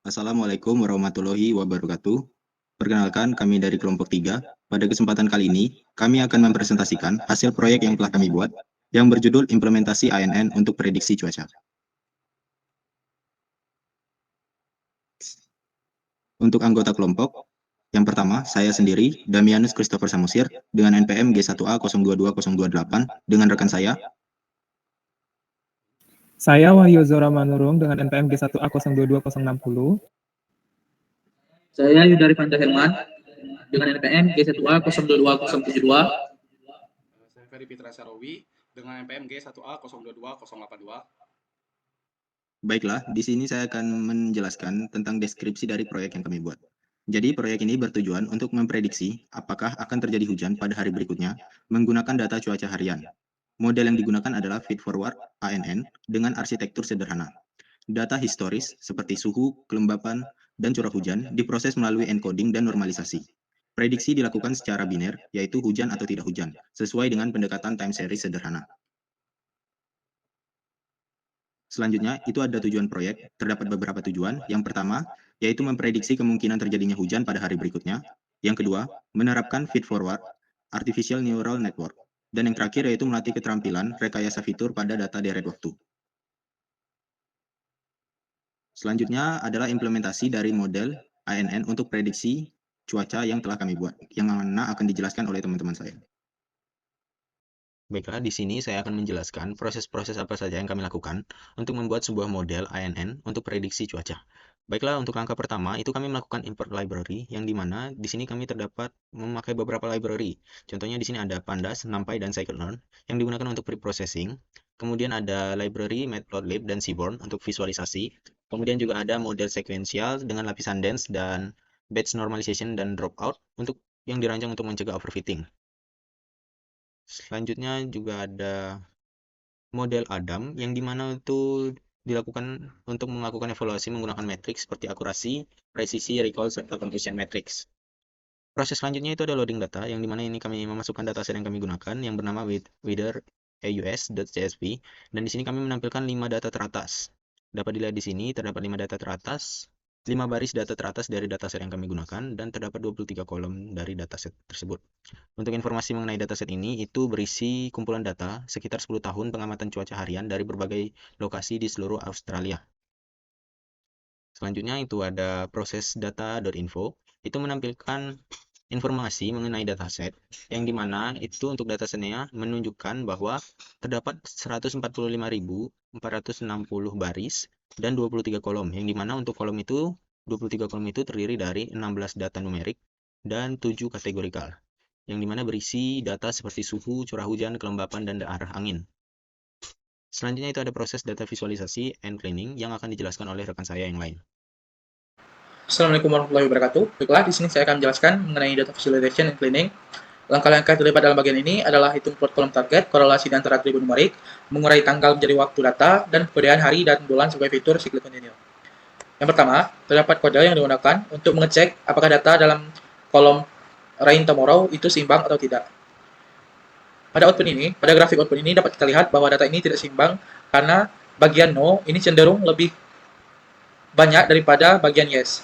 Assalamualaikum warahmatullahi wabarakatuh. Perkenalkan, kami dari kelompok 3. Pada kesempatan kali ini, kami akan mempresentasikan hasil proyek yang telah kami buat yang berjudul Implementasi ANN untuk Prediksi Cuaca. Untuk anggota kelompok, yang pertama, saya sendiri, Damianus Christopher Samosir, dengan NPM G1A 022028, dengan rekan Saya Wahyu Zora Manurung dengan NPM G1A 022060. Saya Yudari Fanta Herman dengan NPM G1A 022072. Saya Ferry Fitra Sarawi dengan NPM G1A 022082. Baiklah, di sini saya akan menjelaskan tentang deskripsi dari proyek yang kami buat. Jadi proyek ini bertujuan untuk memprediksi apakah akan terjadi hujan pada hari berikutnya menggunakan data cuaca harian. Model yang digunakan adalah feed-forward ANN dengan arsitektur sederhana. Data historis seperti suhu, kelembapan, dan curah hujan diproses melalui encoding dan normalisasi. Prediksi dilakukan secara biner, yaitu hujan atau tidak hujan, sesuai dengan pendekatan time series sederhana. Selanjutnya, itu ada tujuan proyek. Terdapat beberapa tujuan. Yang pertama, yaitu memprediksi kemungkinan terjadinya hujan pada hari berikutnya. Yang kedua, menerapkan feed-forward artificial neural network. Dan yang terakhir yaitu melatih keterampilan rekayasa fitur pada data deret waktu. Selanjutnya adalah implementasi dari model ANN untuk prediksi cuaca yang telah kami buat, yang mana akan dijelaskan oleh teman-teman saya. Baiklah, di sini saya akan menjelaskan proses-proses apa saja yang kami lakukan untuk membuat sebuah model ANN untuk prediksi cuaca. Baiklah, untuk langkah pertama itu kami melakukan import library, yang dimana di sini kami terdapat memakai beberapa library. Contohnya di sini ada Pandas, NumPy, dan Scikit-learn yang digunakan untuk pre-processing. Kemudian ada library Matplotlib dan Seaborn untuk visualisasi. Kemudian juga ada model sekuensial dengan lapisan dense dan batch normalization dan dropout untuk yang dirancang untuk mencegah overfitting. Selanjutnya juga ada model Adam yang dimana itu dilakukan untuk melakukan evaluasi menggunakan matriks seperti akurasi, presisi, recall, serta completion matrix. Proses selanjutnya itu ada loading data, yang dimana ini kami memasukkan dataset yang kami gunakan yang bernama weather aus.csv, dan di sini kami menampilkan 5 data teratas. Dapat dilihat di sini terdapat 5 data teratas, 5 baris data teratas dari dataset yang kami gunakan, dan terdapat 23 kolom dari dataset tersebut. Untuk informasi mengenai dataset ini, itu berisi kumpulan data sekitar 10 tahun pengamatan cuaca harian dari berbagai lokasi di seluruh Australia. Selanjutnya itu ada proses data.info, itu menampilkan informasi mengenai dataset, yang dimana itu untuk datasetnya menunjukkan bahwa terdapat 145.460 baris dan 23 kolom, yang dimana untuk kolom itu 23 kolom itu terdiri dari 16 data numerik dan 7 kategorikal, yang dimana berisi data seperti suhu, curah hujan, kelembapan, dan arah angin. Selanjutnya itu ada proses data visualisasi and cleaning yang akan dijelaskan oleh rekan saya yang lain. Assalamualaikum warahmatullahi wabarakatuh. Baiklah, di sini saya akan menjelaskan mengenai data visualization and cleaning. Langkah-langkah terlibat dalam bagian ini adalah hitung plot kolom target, korelasi di antara atribut numerik, mengurai tanggal menjadi waktu data, dan perbedaan hari dan bulan sebagai fitur siklus kontinu. Yang pertama, terdapat kode yang digunakan untuk mengecek apakah data dalam kolom rain tomorrow itu seimbang atau tidak. Pada grafik output ini dapat kita lihat bahwa data ini tidak seimbang karena bagian no ini cenderung lebih banyak daripada bagian yes.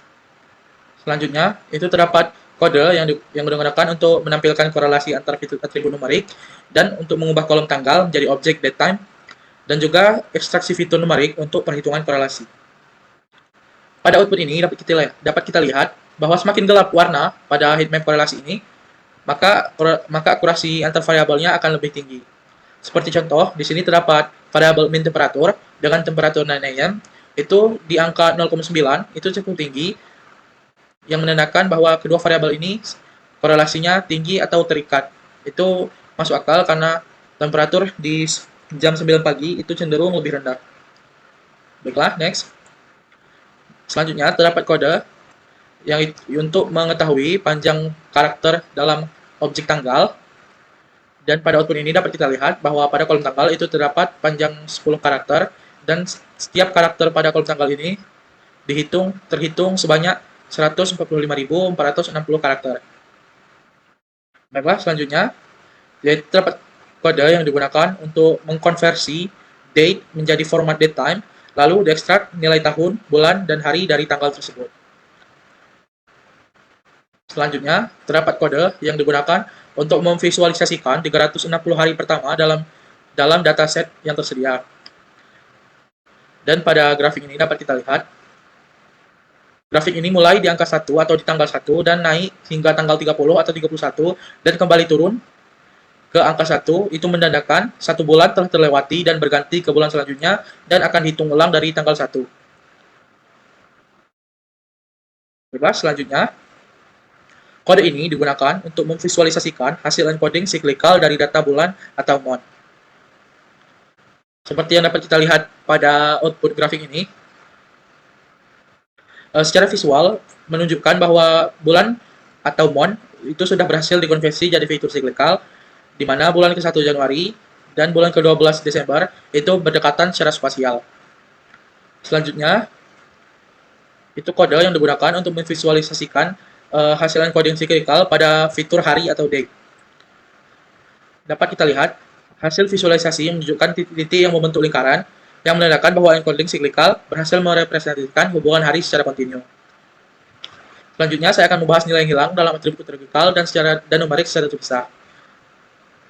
Selanjutnya, itu terdapat kode yang digunakan untuk menampilkan korelasi antara atribut numerik dan untuk mengubah kolom tanggal menjadi objek datetime, dan juga ekstraksi fitur numerik untuk perhitungan korelasi. Pada output ini dapat kita lihat bahwa semakin gelap warna pada heatmap korelasi ini, maka akurasi antar variabelnya akan lebih tinggi. Seperti contoh, di sini terdapat variabel mean temperatur dengan temperatur 9 AM itu di angka 0,9, itu cukup tinggi, yang menandakan bahwa kedua variabel ini korelasinya tinggi atau terikat. Itu masuk akal karena temperatur di jam 9 pagi itu cenderung lebih rendah. Baiklah, next. Selanjutnya, terdapat kode yang untuk mengetahui panjang karakter dalam objek tanggal. Dan pada output ini dapat kita lihat bahwa pada kolom tanggal itu terdapat panjang 10 karakter, dan setiap karakter pada kolom tanggal ini terhitung sebanyak 145.460 karakter. Baiklah, selanjutnya, yaitu terdapat kode yang digunakan untuk mengkonversi date menjadi format datetime, Lalu diekstrak nilai tahun, bulan, dan hari dari tanggal tersebut. Selanjutnya, terdapat kode yang digunakan untuk memvisualisasikan 360 hari pertama dalam dataset yang tersedia. Dan pada grafik ini dapat kita lihat, grafik ini mulai di angka 1 atau di tanggal 1 dan naik hingga tanggal 30 atau 31 dan kembali turun ke angka 1, itu menandakan 1 bulan telah terlewati dan berganti ke bulan selanjutnya dan akan dihitung ulang dari tanggal 1. Selanjutnya, kode ini digunakan untuk memvisualisasikan hasil encoding siklikal dari data bulan atau month. Seperti yang dapat kita lihat pada output grafik ini, secara visual menunjukkan bahwa bulan atau month itu sudah berhasil dikonversi jadi fitur siklikal, di mana bulan ke-1 Januari dan bulan ke-12 Desember itu berdekatan secara spasial. Selanjutnya, itu kode yang digunakan untuk memvisualisasikan hasil encoding siklikal pada fitur hari atau day. Dapat kita lihat, hasil visualisasi menunjukkan titik-titik yang membentuk lingkaran yang menandakan bahwa encoding siklikal berhasil merepresentasikan hubungan hari secara kontinu. Selanjutnya, saya akan membahas nilai yang hilang dalam atribut kategorikal dan numerik secara terpisah.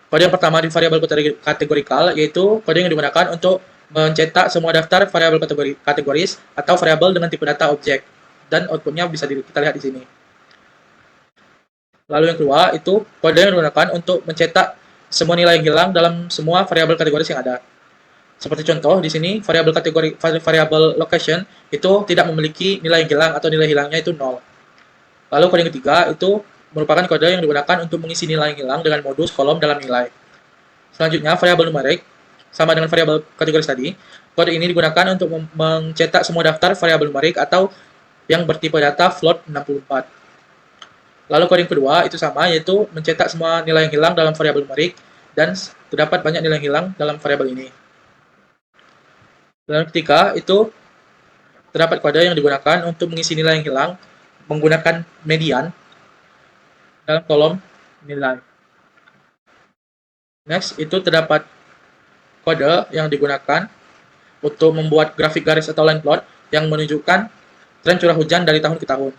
Kode yang pertama di variabel kategorikal yaitu kode yang digunakan untuk mencetak semua daftar variabel kategoris atau variabel dengan tipe data objek, dan outputnya bisa kita lihat di sini. Lalu yang kedua itu kode yang digunakan untuk mencetak semua nilai yang hilang dalam semua variabel kategoris yang ada. Seperti contoh di sini variabel location itu tidak memiliki nilai yang hilang atau nilai hilangnya itu 0. Lalu kode yang ketiga itu merupakan kode yang digunakan untuk mengisi nilai yang hilang dengan modus kolom dalam nilai. Selanjutnya, variabel numerik sama dengan variabel kategoris tadi. Kode ini digunakan untuk mencetak semua daftar variabel numerik atau yang bertipe data float 64. Lalu kode yang kedua itu sama, yaitu mencetak semua nilai yang hilang dalam variabel numerik, dan terdapat banyak nilai yang hilang dalam variabel ini. Dan ketiga itu terdapat kode yang digunakan untuk mengisi nilai yang hilang menggunakan median dalam kolom nilai. Next, itu terdapat kode yang digunakan untuk membuat grafik garis atau line plot yang menunjukkan tren curah hujan dari tahun ke tahun.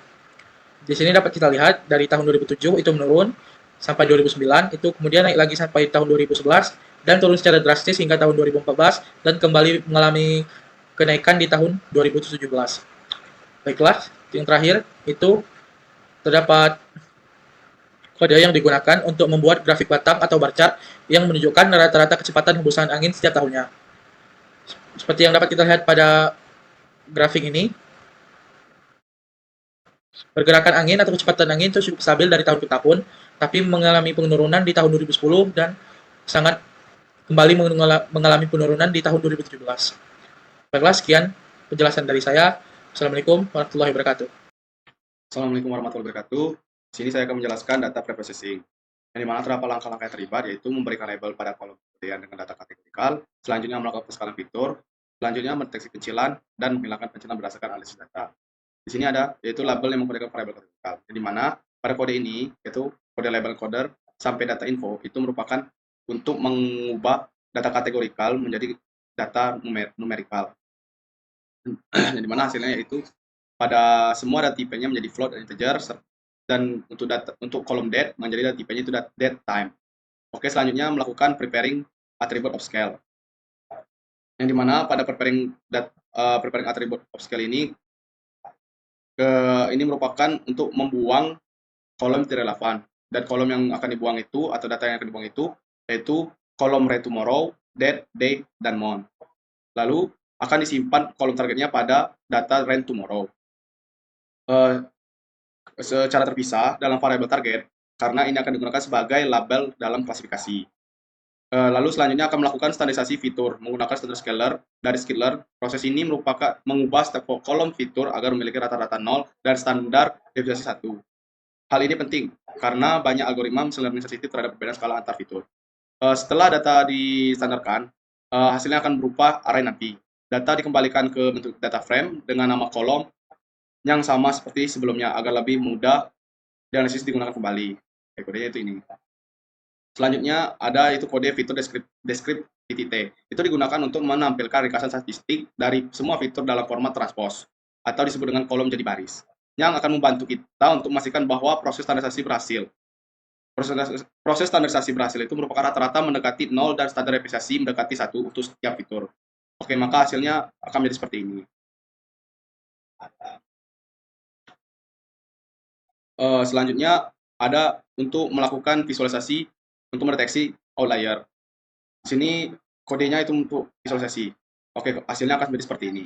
Di sini dapat kita lihat dari tahun 2007 itu menurun sampai 2009, itu kemudian naik lagi sampai tahun 2011 dan turun secara drastis hingga tahun 2014 dan kembali mengalami kenaikan di tahun 2017. Baiklah, yang terakhir itu terdapat kode yang digunakan untuk membuat grafik batang atau bar chart yang menunjukkan rata-rata kecepatan hembusan angin setiap tahunnya. Seperti yang dapat kita lihat pada grafik ini, pergerakan angin atau kecepatan angin itu cukup stabil dari tahun ke tahun, tapi mengalami penurunan di tahun 2010 dan sangat kembali mengalami penurunan di tahun 2017. Baiklah, sekian penjelasan dari saya. Assalamualaikum warahmatullahi wabarakatuh. Assalamualaikum warahmatullahi wabarakatuh. Di sini saya akan menjelaskan data preprocessing, yang dimana terdapat langkah-langkah yang terlibat, yaitu memberikan label pada kolom kemudian dengan data kategorikal, selanjutnya melakukan penskalan fitur, selanjutnya mendeteksi kecilan, dan menghilangkan pencilan berdasarkan analisis data. Di sini ada yaitu label yang menggunakan variabel kategorikal, di mana pada kode ini yaitu kode label encoder sampai data info itu merupakan untuk mengubah data kategorikal menjadi data numerikal. Di mana hasilnya yaitu pada semua data tipenya menjadi float dan integer, dan untuk kolom date menjadi data tipenya itu date time. Oke, selanjutnya melakukan preparing attribute of scale. Yang dimana pada preparing attribute of scale ini merupakan untuk membuang kolom tidak relevan, dan kolom yang akan dibuang itu atau data yang akan dibuang itu yaitu kolom read tomorrow, date, day, dan month. Lalu akan disimpan kolom targetnya pada data rent tomorrow secara terpisah dalam variabel target, karena ini akan digunakan sebagai label dalam klasifikasi. Lalu selanjutnya akan melakukan standarisasi fitur menggunakan standar scaler dari Skidler. Proses ini merupakan mengubah setiap kolom fitur agar memiliki rata-rata 0 dan standar deviasi 1. Hal ini penting karena banyak algoritma machine learning sensitif terhadap perbedaan skala antar fitur. Setelah data distandarkan, hasilnya akan berupa array nanti. Data dikembalikan ke bentuk data frame dengan nama kolom yang sama seperti sebelumnya agar lebih mudah dianalisis digunakan kembali. Kodenya itu ini. Selanjutnya ada itu kode fitur descript PTT. Itu digunakan untuk menampilkan ringkasan statistik dari semua fitur dalam format transpose atau disebut dengan kolom jadi baris, yang akan membantu kita untuk memastikan bahwa proses standarisasi berhasil. Proses standarisasi berhasil itu merupakan rata-rata mendekati 0 dan standar deviasi mendekati 1 untuk setiap fitur. Oke, maka hasilnya akan menjadi seperti ini. Selanjutnya ada untuk melakukan visualisasi untuk mendeteksi outlier. Di sini kodenya itu untuk visualisasi. Oke, hasilnya akan menjadi seperti ini.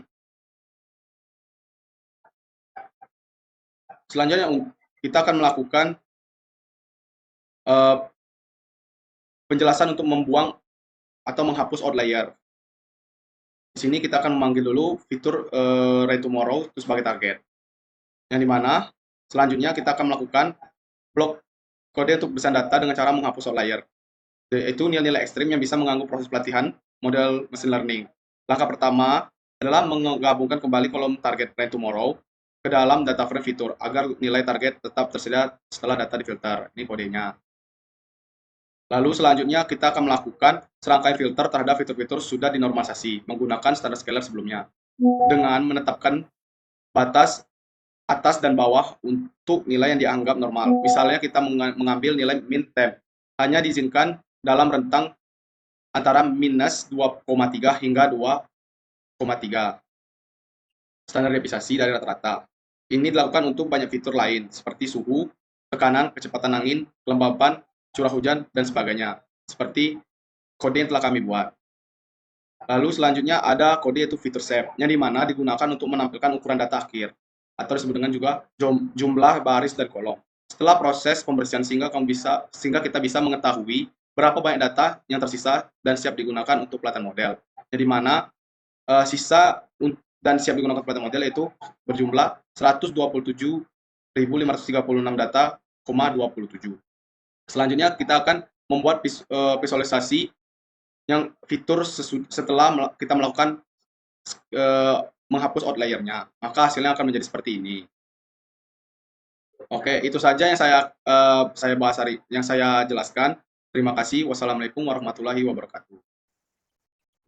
Selanjutnya kita akan melakukan penjelasan untuk membuang atau menghapus outlier. Di sini kita akan memanggil dulu fitur Rain Tomorrow itu sebagai target. Yang dimana selanjutnya kita akan melakukan blok kode untuk pesan data dengan cara menghapus outlier. Yaitu nilai-nilai ekstrim yang bisa mengganggu proses pelatihan model machine learning. Langkah pertama adalah menggabungkan kembali kolom target Rain Tomorrow ke dalam data frame fitur agar nilai target tetap tersedia setelah data difilter. Ini kodenya. Lalu selanjutnya kita akan melakukan serangkaian filter terhadap fitur-fitur sudah dinormalisasi menggunakan standar scalar sebelumnya dengan menetapkan batas atas dan bawah untuk nilai yang dianggap normal. Misalnya kita mengambil nilai min temp, hanya diizinkan dalam rentang antara minus 2,3 hingga 2,3 standar deviasi dari rata-rata. Ini dilakukan untuk banyak fitur lain seperti suhu, tekanan, kecepatan angin, kelembapan, curah hujan, dan sebagainya, seperti kode yang telah kami buat. Lalu selanjutnya ada kode yaitu fitur shape, yang dimana digunakan untuk menampilkan ukuran data akhir, atau disebut dengan juga jumlah baris dan kolom. Setelah proses pembersihan sehingga kita bisa mengetahui berapa banyak data yang tersisa dan siap digunakan untuk pelatihan model. Yang dimana sisa dan siap digunakan pelatihan model itu berjumlah 127.536 data, 27. Selanjutnya kita akan membuat visualisasi yang fitur setelah kita melakukan menghapus outlier-nya. Maka hasilnya akan menjadi seperti ini. Oke, itu saja yang saya bahas yang saya jelaskan. Terima kasih. Wassalamualaikum warahmatullahi wabarakatuh.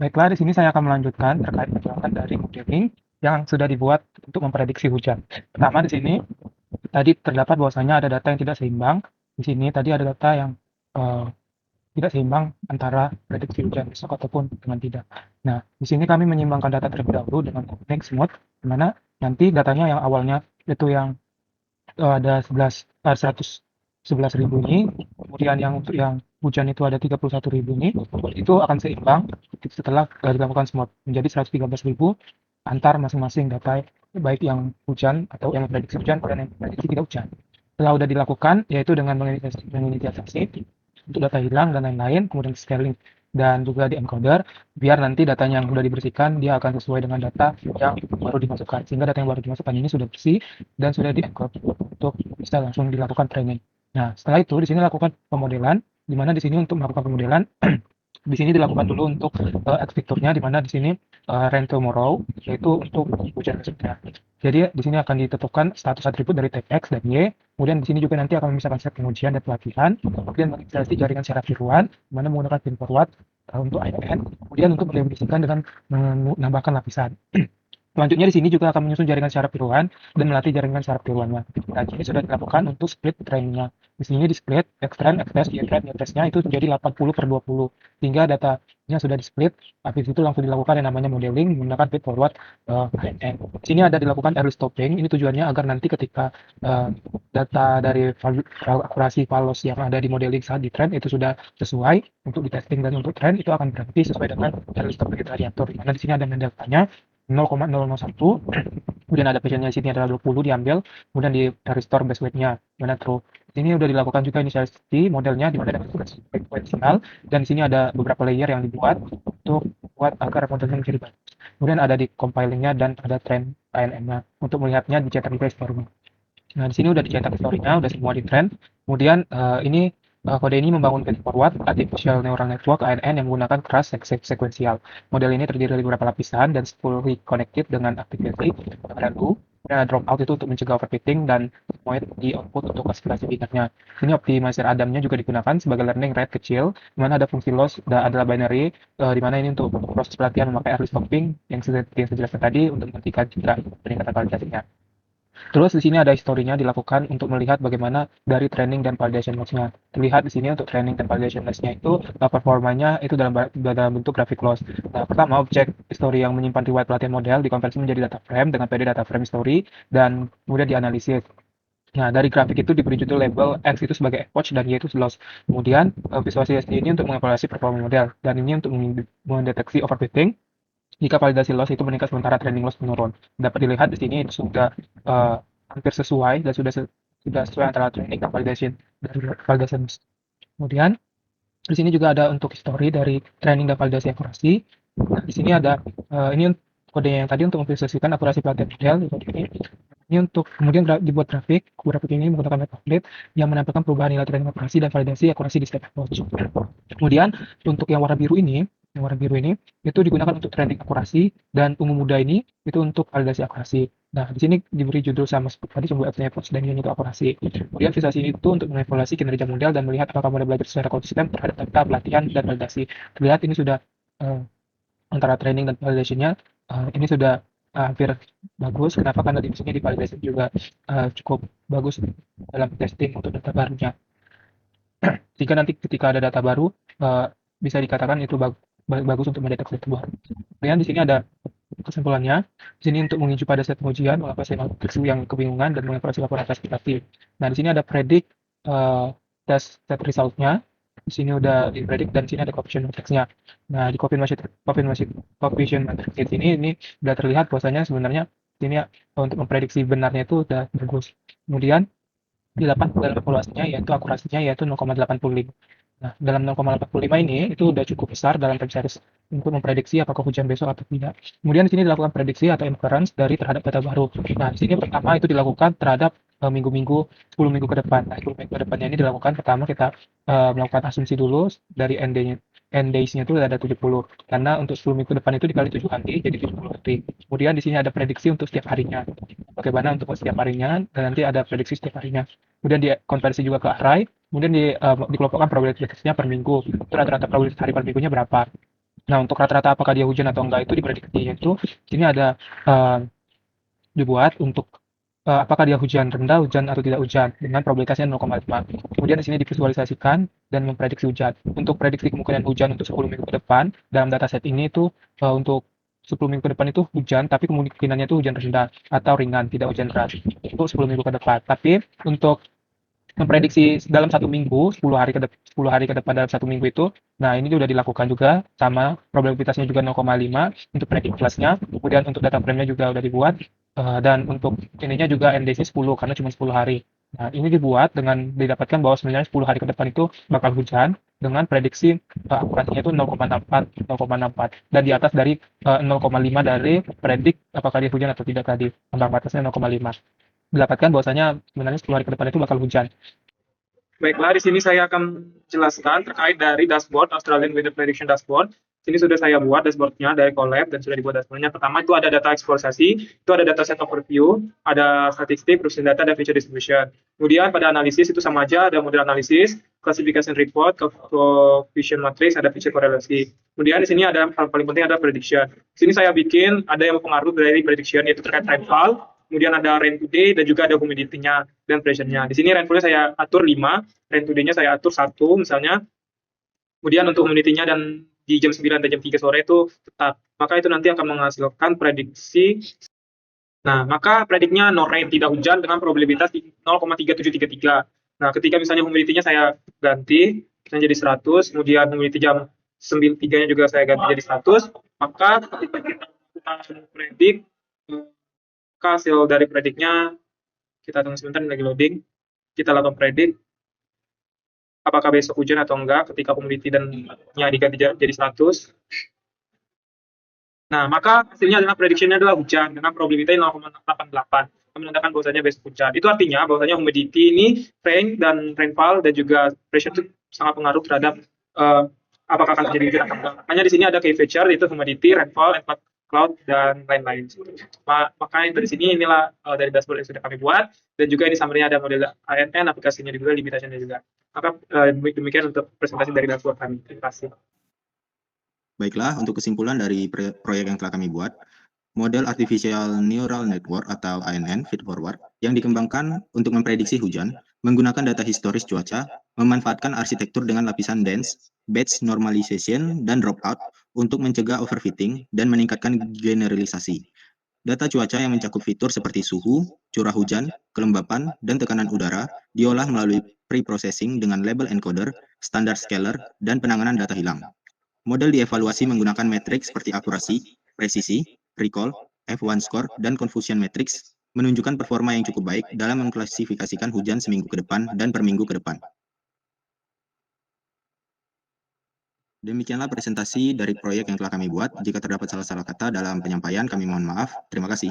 Baiklah, di sini saya akan melanjutkan terkait penjelasan dari modeling yang sudah dibuat untuk memprediksi hujan. Pertama di sini tadi terdapat bahwasanya ada data yang tidak seimbang. Di sini tadi ada data yang tidak seimbang antara prediksi hujan besok ataupun dengan tidak. Nah, di sini kami menyeimbangkan data terlebih dahulu dengan mix mode, di mana nanti datanya yang awalnya itu yang ada 111.000 ini, kemudian yang untuk yang hujan itu ada 31.000 ini, itu akan seimbang setelah dilakukan smooth menjadi 113.000 antar masing-masing data, baik yang hujan atau yang prediksi hujan dan yang prediksi tidak hujan. Setelah sudah dilakukan, yaitu dengan menginisialisasi untuk data hilang dan lain-lain, kemudian scaling dan juga di encoder, biar nanti datanya yang sudah dibersihkan, dia akan sesuai dengan data yang baru dimasukkan. Sehingga data yang baru dimasukkan ini sudah bersih dan sudah di-encode untuk bisa langsung dilakukan training. Nah, setelah itu di sini lakukan pemodelan, di mana di sini untuk melakukan pemodelan, di sini dilakukan dulu untuk X fiturnya, di mana di sini Rain Tomorrow, yaitu untuk hujan besoknya. Jadi di sini akan ditetapkan status atribut dari tag X dan Y. Kemudian di sini juga nanti akan memisahkan set pengujian dan pelatihan. Kemudian mengintegrasi jaringan secara tiruan, di mana menggunakan pin forward untuk IPN. Kemudian untuk mendefinisikan dengan menambahkan lapisan. Selanjutnya di sini juga akan menyusun jaringan secara tiruan dan melatih jaringan secara tiruannya. Nah, ini sudah dilakukan untuk split trainingnya. Di sini di split X-trend, X-test, Y-trend, Y-testnya itu menjadi 80/20. Sehingga datanya sudah di split, habis itu langsung dilakukan yang namanya modeling menggunakan feed forward INN. Di sini ada dilakukan early stopping. Ini tujuannya agar nanti ketika data dari akurasi valos yang ada di modeling saat di trend itu sudah sesuai untuk di testing dan untuk trend itu akan berhenti sesuai dengan early stopping radiator. Di mana di sini ada deltanya 0,001, kemudian ada passionnya di sini adalah 20 diambil, kemudian di restore base weight-nya, mana true. Ini sudah dilakukan juga inisialisasi modelnya di mana ada weight signal, dan di sini ada beberapa layer yang dibuat untuk buat agar modelnya menjadi bagus. Kemudian ada di compiling-nya dan ada trend INN-nya untuk melihatnya dicetak di story-nya. Nah, di sini udah dicetak story-nya, udah semua di trend. Kemudian ini Kode ini membangun feed forward artificial neural network ANN yang menggunakan keras sekuensial. Model ini terdiri dari beberapa lapisan dan fully connected dengan activity random. Dan dropout itu untuk mencegah overfitting dan void di output untuk klasifikasi binarnya. Ini optimizer Adamnya juga digunakan sebagai learning rate kecil, di mana ada fungsi loss adalah binary, di mana ini untuk proses pelatihan memakai early stopping yang saya jelaskan tadi untuk menghentikan jika peningkatan validasinya. Terus di sini ada historinya dilakukan untuk melihat bagaimana dari training dan validation loss-nya. Terlihat di sini untuk training dan validation loss-nya itu performanya itu dalam bentuk grafik loss. Nah, pertama objek history yang menyimpan riwayat pelatihan model dikonversi menjadi data frame dengan PD data frame history dan kemudian dianalisis. Nah, dari grafik itu diberi judul label X itu sebagai approach dan Y itu loss. Kemudian visualisasi ini untuk mengevaluasi performa model dan ini untuk mendeteksi overfitting jika validasi loss itu meningkat sementara training loss menurun. Dapat dilihat di sini itu sudah hampir sesuai dan sudah sesuai antara training dan validation. Kemudian di sini juga ada untuk history dari training dan validasi akurasi. Nah, di sini ada ini kode yang tadi untuk memvisualisasikan akurasi pelatihan model. Ini untuk kemudian dibuat grafik ini menggunakan matplotlib yang menampilkan perubahan nilai training akurasi dan validasi akurasi di step approach. Kemudian untuk yang warna biru ini itu digunakan untuk training akurasi dan ungu muda ini itu untuk validasi akurasi. Nah, di sini diberi judul sama seperti tadi coba approach dan ini untuk akurasi. Kemudian visualisasi ini itu untuk mengevaluasi kinerja model dan melihat apakah model belajar secara konsisten terhadap data pelatihan dan validasi. Terlihat ini sudah antara training dan validasinya ini sudah hampir bagus. Kenapa? Karena di sini di validasi juga cukup bagus dalam testing untuk data barunya. Jika nanti ketika ada data baru bisa dikatakan itu bagus untuk mendeteksi data baru. Kemudian di sini ada kesimpulannya. Di sini untuk mengincu pada set pengujian, mengatasi matriks yang kebingungan dan mengevaluasi laporan klasifikasi. Nah, di sini ada predict test set resultnya. Di sini udah dipredik dan di sini ada coefficient matrixnya. Nah, di coefficient matrix ini sudah terlihat bahwasanya sebenarnya ini untuk memprediksi benarnya itu sudah bagus. Kemudian didapat dalam evaluasinya yaitu akurasinya yaitu 0,85. Nah, dalam 0,85 ini itu sudah cukup besar dalam time series untuk memprediksi apakah hujan besok atau tidak. Kemudian di sini dilakukan prediksi atau inference dari terhadap data baru. Nah, di sini pertama itu dilakukan terhadap minggu-minggu 10 minggu ke depan. Nah, 10 minggu ke depannya ini dilakukan pertama kita melakukan asumsi dulu dari end days-nya itu ada 70. Karena untuk 10 minggu ke depan itu dikali 7 kali jadi 70 hari. Kemudian di sini ada prediksi untuk setiap harinya. Bagaimana untuk setiap harinya dan nanti ada prediksi setiap harinya. Kemudian dikonversi juga ke array. Kemudian dikelompokkan probabilitasnya per minggu. Itu rata-rata probabilitas hari per minggunya berapa. Nah, untuk rata-rata apakah dia hujan atau enggak itu diprediksi. Yaitu sini ada dibuat untuk apakah dia hujan rendah, hujan atau tidak hujan dengan probabilitasnya 0,5. Kemudian di sini divisualisasikan dan memprediksi hujan. Untuk prediksi kemungkinan hujan untuk 10 minggu ke depan dalam dataset ini itu untuk 10 minggu ke depan itu hujan, tapi kemungkinannya itu hujan rendah atau ringan, tidak hujan deras. Untuk 10 minggu ke depan. Tapi untuk memprediksi dalam 1 minggu, 10 hari ke depan dalam 1 minggu itu, nah ini sudah dilakukan juga sama probabilitasnya juga 0,5 untuk prediksi kelasnya. Kemudian untuk data frame-nya juga sudah dibuat dan untuk ininya juga NDC 10 karena cuma 10 hari. Nah, ini dibuat dengan didapatkan bahwa sebenarnya 10 hari ke depan itu bakal hujan dengan prediksi akurasinya itu 0,64 dan di atas dari 0,5 dari predik apakah dia hujan atau tidak tadi. Ambang batasnya 0,5. Didapatkan bahwasanya sebenarnya 10 hari ke depan itu bakal hujan. Baiklah, di sini saya akan jelaskan terkait dari dashboard Australian Weather Prediction Dashboard. Sini sudah saya buat dashboardnya dari Colab dan sudah dibuat dashboardnya. Pertama itu ada data eksploitasi, itu ada data set overview, ada statistik, processing data, dan feature distribution. Kemudian pada analisis itu sama aja, ada model analisis, classification report, coefficient matrix, ada feature korelasi. Kemudian di sini ada hal paling penting ada prediction. Di sini saya bikin ada yang mempengaruhi dari prediction yaitu terkait rainfall, kemudian ada rain today dan juga ada humidity-nya dan pressure-nya. Di sini rainfall-nya saya atur 5, rain today-nya saya atur 1 misalnya. Kemudian untuk humidity-nya dan di jam 9 dan jam 3 sore itu tetap. Maka itu nanti akan menghasilkan prediksi. Nah, maka prediknya no rain, tidak hujan dengan probabilitas 0,3733. Nah, ketika misalnya humidity-nya saya ganti jadi 100, kemudian humidity jam 9.3-nya juga saya ganti jadi 100, maka ketika kita predik hasil dari prediknya kita tunggu sebentar lagi loading. Kita lakukan predik apakah besok hujan atau enggak ketika humidity dan nya diganti jadi 100. Nah, maka hasilnya adalah prediksinya adalah hujan dengan probabilitas 0,88. menandakan bahwasanya besok hujan. Itu artinya bahwasanya humidity ini, rain dan rainfall dan juga pressure itu sangat pengaruh terhadap apakah akan terjadi hujan atau enggak. Makanya di sini ada key feature yaitu humidity, rainfall, and cloud dan lain-lain. Makanya dari sini inilah dari dashboard yang sudah kami buat dan juga ini summary-nya ada model ANN, aplikasinya juga, limitasinya juga. Maka demikian untuk presentasi dari dashboard kami. Terima kasih. Baiklah, untuk kesimpulan dari proyek yang telah kami buat, model Artificial Neural Network atau ANN feed forward yang dikembangkan untuk memprediksi hujan menggunakan data historis cuaca, memanfaatkan arsitektur dengan lapisan dense, batch normalization, dan dropout untuk mencegah overfitting dan meningkatkan generalisasi. Data cuaca yang mencakup fitur seperti suhu, curah hujan, kelembapan, dan tekanan udara diolah melalui pre-processing dengan label encoder, standar scaler, dan penanganan data hilang. Model dievaluasi menggunakan metrik seperti akurasi, presisi, recall, F1 score, dan confusion matrix, menunjukkan performa yang cukup baik dalam mengklasifikasikan hujan seminggu ke depan dan per minggu ke depan. Demikianlah presentasi dari proyek yang telah kami buat. Jika terdapat salah-salah kata dalam penyampaian, kami mohon maaf. Terima kasih.